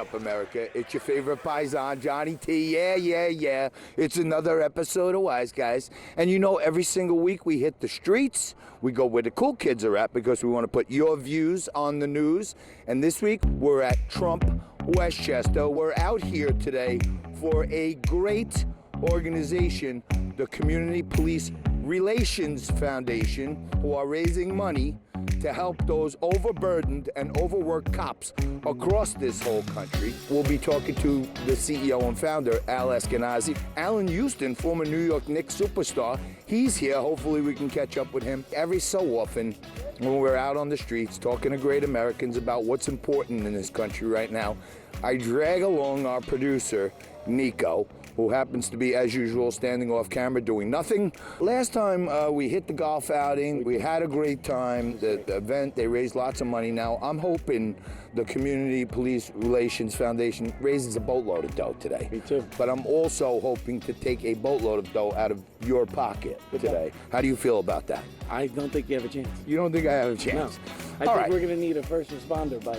up, America? It's your favorite paisan, Johnny T. Yeah. It's another episode of Wise Guys. And you know, every single week we hit the streets. We go where the cool kids are at because we want to put your views on the news. And this week we're at Trump, Westchester. We're out here today for a great organization, the Community Police Relations Foundation, who are raising money to help those overburdened and overworked cops across this whole country. We'll be talking to the CEO and founder, Al Eskenazi. Allen Houston, former New York Knicks superstar, he's here. Hopefully we can catch up with him. Every so often, when we're out on the streets talking to great Americans about what's important in this country right now, I drag along our producer, Nico, who happens to be, as usual, standing off camera doing nothing. Last time we hit the golf outing, we had a great time. The event, they raised lots of money. Now, I'm hoping the Community Police Relations Foundation raises a boatload of dough today. Me too. But I'm also hoping to take a boatload of dough out of your pocket today. How do you feel about that? I don't think you have a chance. You don't think I have a chance? No. I think we're going to need a first responder by.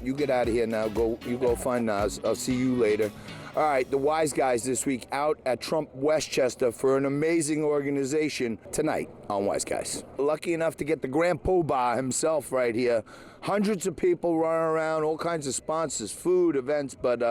You get out of here now. You go find Nas. I'll see you later. All right, the Wise Guys this week out at Trump, Westchester for an amazing organization tonight on Wise Guys. Lucky enough to get the Grand Poobah himself right here. Hundreds of people running around, all kinds of sponsors, food, events, but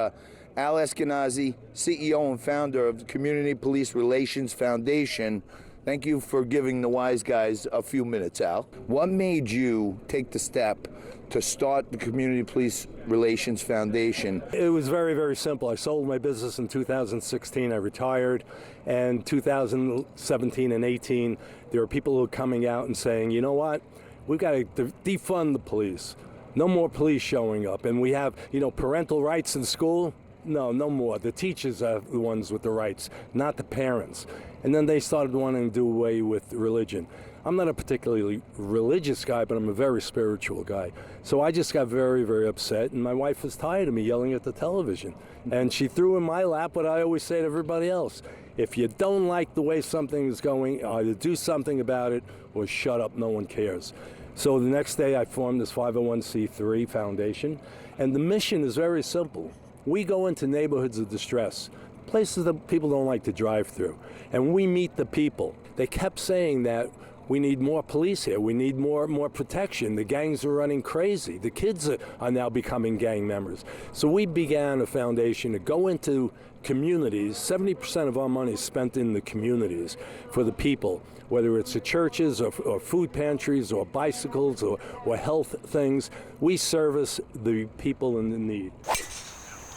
Al Eskenazi, CEO and founder of the Community Police Relations Foundation. Thank you for giving the Wise Guys a few minutes, Al. What made you take the step to start the Community Police Relations Foundation? It was very, very simple. I sold my business in 2016. I retired. And 2017 and 18, there were people who were coming out and saying, you know what? We've got to defund the police. No more police showing up. And we have, parental rights in school. No more. The teachers are the ones with the rights, not the parents. And then they started wanting to do away with religion. I'm not a particularly religious guy, but I'm a very spiritual guy. So I just got very, very upset, and my wife was tired of me yelling at the television. And she threw in my lap what I always say to everybody else. If you don't like the way something is going, either do something about it or shut up, no one cares. So the next day I formed this 501c3 foundation, and the mission is very simple. We go into neighborhoods of distress, places that people don't like to drive through, and we meet the people. They kept saying that we need more police here, we need more protection, the gangs are running crazy, the kids are now becoming gang members. So we began a foundation to go into communities. 70% of our money is spent in the communities for the people, whether it's the churches or food pantries or bicycles or health things. We service the people in the need.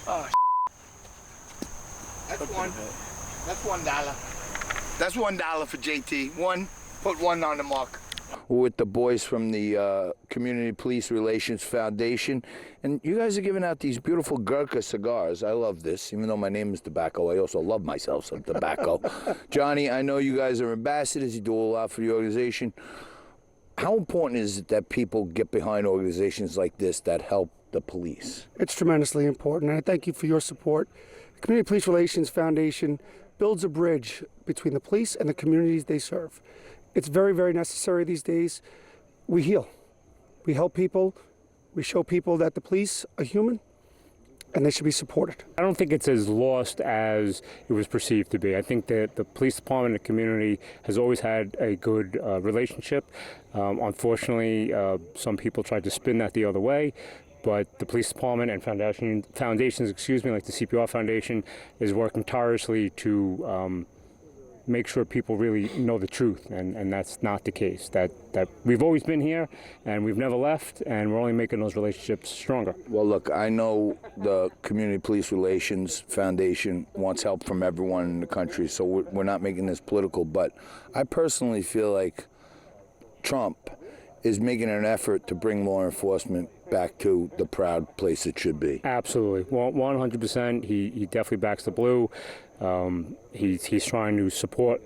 Oh, That's $1. That's $1 for JT. Put one on the mark. We're with the boys from the Community Police Relations Foundation, and you guys are giving out these beautiful Gurkha cigars. I love this. Even though my name is Tobacco, I also love myself some tobacco. Johnny, I know you guys are ambassadors. You do a lot for the organization. How important is it that people get behind organizations like this that help the police? It's tremendously important, and I thank you for your support. The Community Police Relations Foundation builds a bridge between the police and the communities they serve. It's very, very necessary these days. We heal. We help people. We show people that the police are human and they should be supported. I don't think it's as lost as it was perceived to be. I think that the police department and the community has always had a good relationship. Unfortunately, some people tried to spin that the other way. But the police department and foundations, like the CPRF Foundation, is working tirelessly to make sure people really know the truth, and that's not the case. That we've always been here, and we've never left, and we're only making those relationships stronger. Well, look, I know the Community Police Relations Foundation wants help from everyone in the country, so we're not making this political, but I personally feel like Trump is making an effort to bring law enforcement back to the proud place it should be. Absolutely, 100%. He definitely backs the blue. He's trying to support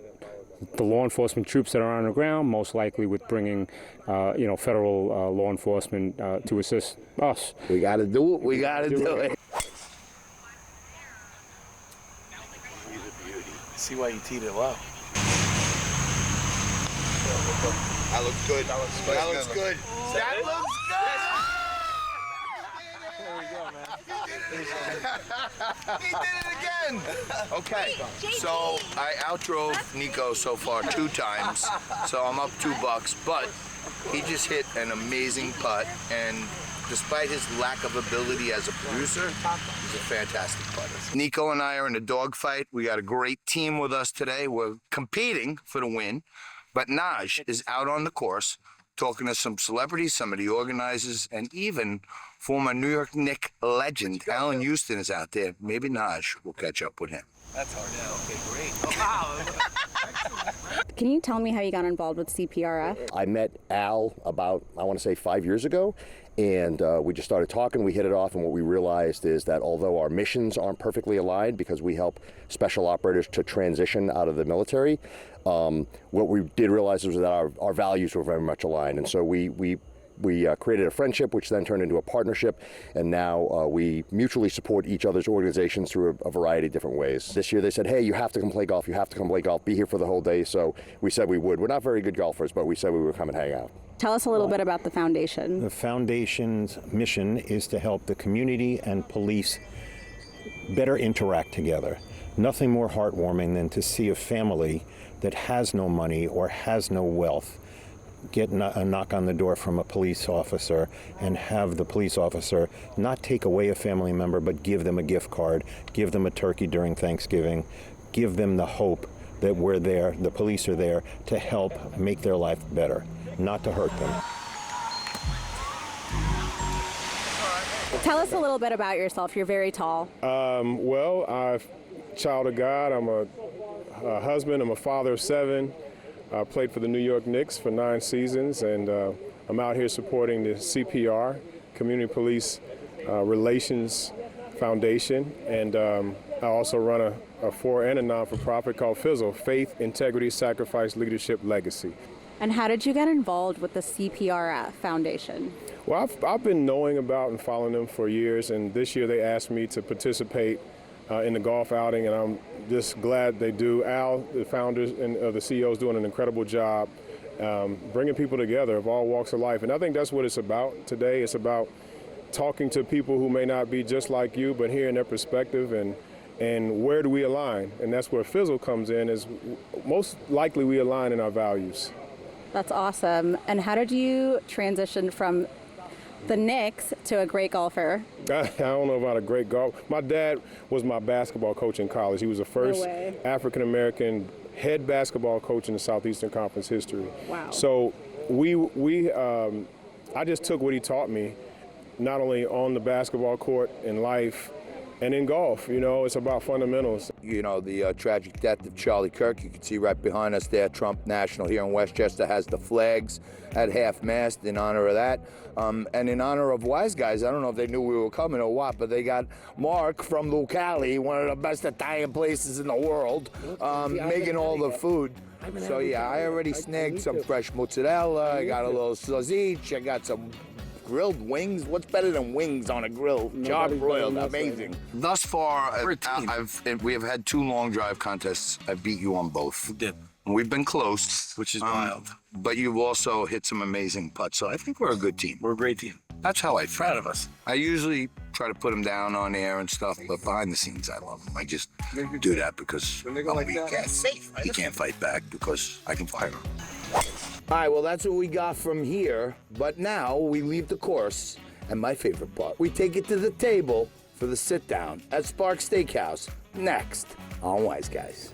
the law enforcement troops that are on the ground, most likely with bringing, federal law enforcement to assist us. We got to do it. We got to do it. See why you teed it low. That looks good. That looks good. That looks good. He did it again. Okay, so I outdrove Nico so far 2 times, so I'm up $2, but he just hit an amazing putt, and despite his lack of ability as a producer, he's a fantastic putter. Nico and I are in a dogfight. We got a great team with us today. We're competing for the win, but Naj is out on the course talking to some celebrities, some of the organizers, and even former New York Knicks legend Allen Houston is out there. Maybe Naj will catch up with him. That's hard. Yeah, okay, great. Oh, wow. Can you tell me how you got involved with CPRF? I met Al about, I want to say 5 years ago, and we just started talking. We hit it off, and what we realized is that although our missions aren't perfectly aligned because we help special operators to transition out of the military, what we did realize was that our values were very much aligned, and so we created a friendship, which then turned into a partnership, and now we mutually support each other's organizations through a variety of different ways. This year they said, hey, you have to come play golf, you have to come play golf, be here for the whole day, so we said we would. We're not very good golfers, but we said we would come and hang out. Tell us a little bit about the foundation. The foundation's mission is to help the community and police better interact together. Nothing more heartwarming than to see a family that has no money or has no wealth get a knock on the door from a police officer and have the police officer not take away a family member but give them a gift card, give them a turkey during Thanksgiving, give them the hope that we're there, the police are there to help make their life better, not to hurt them. Tell us a little bit about yourself. You're very tall. Well, I'm a child of God. I'm a husband. I'm a father of 7. I played for the New York Knicks for 9 seasons, and I'm out here supporting the CPR, Community Police Relations Foundation, and I also run a for and a non-for-profit called FIZZLE, Faith, Integrity, Sacrifice, Leadership, Legacy. And how did you get involved with the CPRF Foundation? Well, I've been knowing about and following them for years, and this year they asked me to participate in the golf outing, and I'm just glad they do. Al, the founders and the CEO, is doing an incredible job bringing people together of all walks of life. And I think that's what it's about today. It's about talking to people who may not be just like you, but hearing their perspective and where do we align. And that's where FIZZLE comes in, is most likely we align in our values. That's awesome. And how did you transition from the Knicks to a great golfer? I don't know about a great golf. My dad was my basketball coach in college. He was the first African-American head basketball coach in the Southeastern Conference history. Wow. So I just took what he taught me, not only on the basketball court, in life, and in golf. You know, it's about fundamentals. You know, the tragic death of Charlie Kirk, you can see right behind us there, Trump National here in Westchester has the flags at half-mast in honor of that. And in honor of Wise Guys, I don't know if they knew we were coming or what, but they got Mark from Lucali, one of the best Italian places in the world, making all the food. So yeah, I already snagged some fresh mozzarella, I got a little sausage, I got some grilled wings. What's better than wings on a grill? Char broiled, amazing. Thus far, we have had 2 long drive contests. I beat you on both. We did. We've been close, Which is wild. but you've also hit some amazing putts. So I think we're a good team. We're a great team. That's how I feel. Proud of us. I usually try to put them down on air and stuff, but behind the scenes, I love them. I just do that because I'm weak. He can't fight back because I can fire him. All right, well, that's what we got from here. But now we leave the course, and my favorite part, we take it to the table for the sit down at Spark Steakhouse next on Wise Guys.